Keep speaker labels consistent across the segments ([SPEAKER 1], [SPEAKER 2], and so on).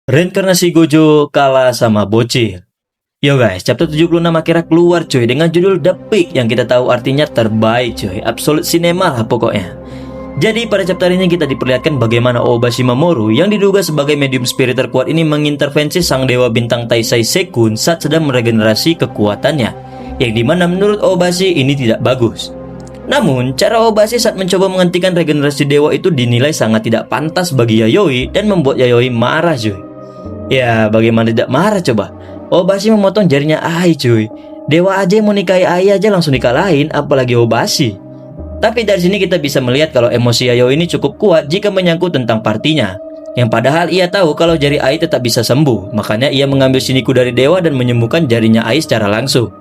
[SPEAKER 1] Reinkarnasi Gojo kalah sama bocil. Yo guys, chapter 76 akhirnya keluar cuy dengan judul The Peak yang kita tahu artinya terbaik cuy. Absolute cinema lah pokoknya. Jadi pada chapter ini kita diperlihatkan bagaimana Obashi Mamoru yang diduga sebagai medium spirit terkuat ini mengintervensi sang dewa bintang Taisai Sekun saat sedang meregenerasi kekuatannya. Yang dimana menurut Obashi ini tidak bagus. Namun, cara Obashi saat mencoba menghentikan regenerasi dewa itu dinilai sangat tidak pantas bagi Yayoi dan membuat Yayoi marah cuy. Ya, bagaimana tidak marah coba? Obashi memotong jarinya Ai cuy. Dewa aja yang mau nikahi Ai aja langsung dikalahin, apalagi Obashi. Tapi dari sini kita bisa melihat kalau emosi Yayoi ini cukup kuat jika menyangkut tentang partinya. Yang padahal ia tahu kalau jari Ai tetap bisa sembuh, makanya ia mengambil Shiniku dari dewa dan menyembuhkan jarinya Ai secara langsung.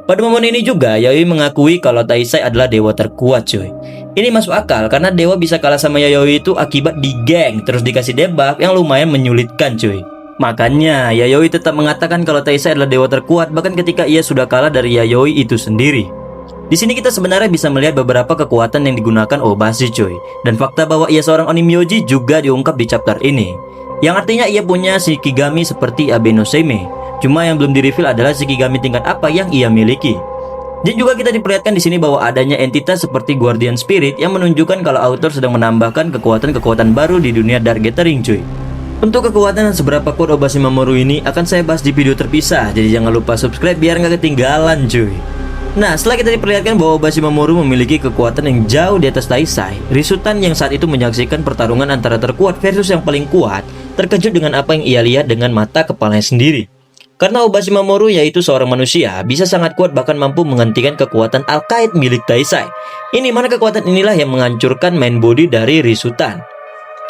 [SPEAKER 1] Pada momen ini juga Yayoi mengakui kalau Taisai adalah dewa terkuat cuy. Ini masuk akal karena dewa bisa kalah sama Yayoi itu akibat digeng terus dikasih debuff yang lumayan menyulitkan cuy. Makanya Yayoi tetap mengatakan kalau Taisai adalah dewa terkuat bahkan ketika ia sudah kalah dari Yayoi itu sendiri. Di sini kita sebenarnya bisa melihat beberapa kekuatan yang digunakan Obashi cuy. Dan fakta bahwa ia seorang Onimyoji juga diungkap di chapter ini. Yang artinya ia punya Shikigami seperti Abe no Seimei. Cuma yang belum di-reveal adalah Shikigami tingkat apa yang ia miliki. Dan juga kita diperlihatkan di sini bahwa adanya entitas seperti Guardian Spirit yang menunjukkan kalau author sedang menambahkan kekuatan-kekuatan baru di dunia Dark Gathering cuy. Untuk kekuatan dan seberapa kuat Obashi Mamoru ini akan saya bahas di video terpisah. Jadi jangan lupa subscribe biar nggak ketinggalan cuy. Nah, setelah kita diperlihatkan bahwa Obashi Mamoru memiliki kekuatan yang jauh di atas Taisai, Risutan yang saat itu menyaksikan pertarungan antara terkuat versus yang paling kuat, terkejut dengan apa yang ia lihat dengan mata kepalanya sendiri. Karena Obashi Mamoru yaitu seorang manusia, bisa sangat kuat bahkan mampu menghentikan kekuatan Al-Qaid milik Taisai. Ini mana kekuatan inilah yang menghancurkan main body dari Risutan.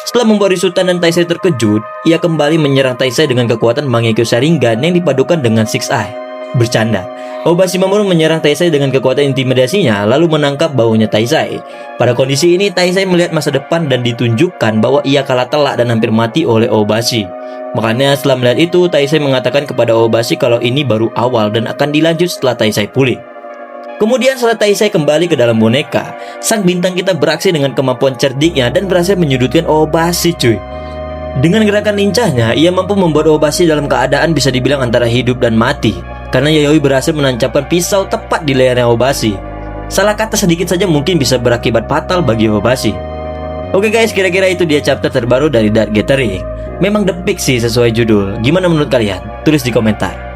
[SPEAKER 1] Setelah membuat Risutan dan Taisai terkejut, ia kembali menyerang Taisai dengan kekuatan Mangekyo Sharingan yang dipadukan dengan Six Eye. Bercanda, Obashi Mamoru menyerang Taisai dengan kekuatan intimidasinya lalu menangkap baunya Taisai. Pada kondisi ini Taisai melihat masa depan dan ditunjukkan bahwa ia kalah telak dan hampir mati oleh Obashi. Makanya setelah melihat itu Taisai mengatakan kepada Obashi kalau ini baru awal dan akan dilanjut setelah Taisai pulih. Kemudian setelah Taisai kembali ke dalam boneka, sang bintang kita beraksi dengan kemampuan cerdiknya dan berhasil menyudutkan Obashi cuy. Dengan gerakan lincahnya, ia mampu membuat Obashi dalam keadaan bisa dibilang antara hidup dan mati. Karena Yayoi berhasil menancapkan pisau tepat di lehernya Obashi. Salah kata sedikit saja mungkin bisa berakibat fatal bagi Obashi. Oke guys, kira-kira itu dia chapter terbaru dari Dark Gathering. Memang The Peak sih sesuai judul. Gimana menurut kalian? Tulis di komentar.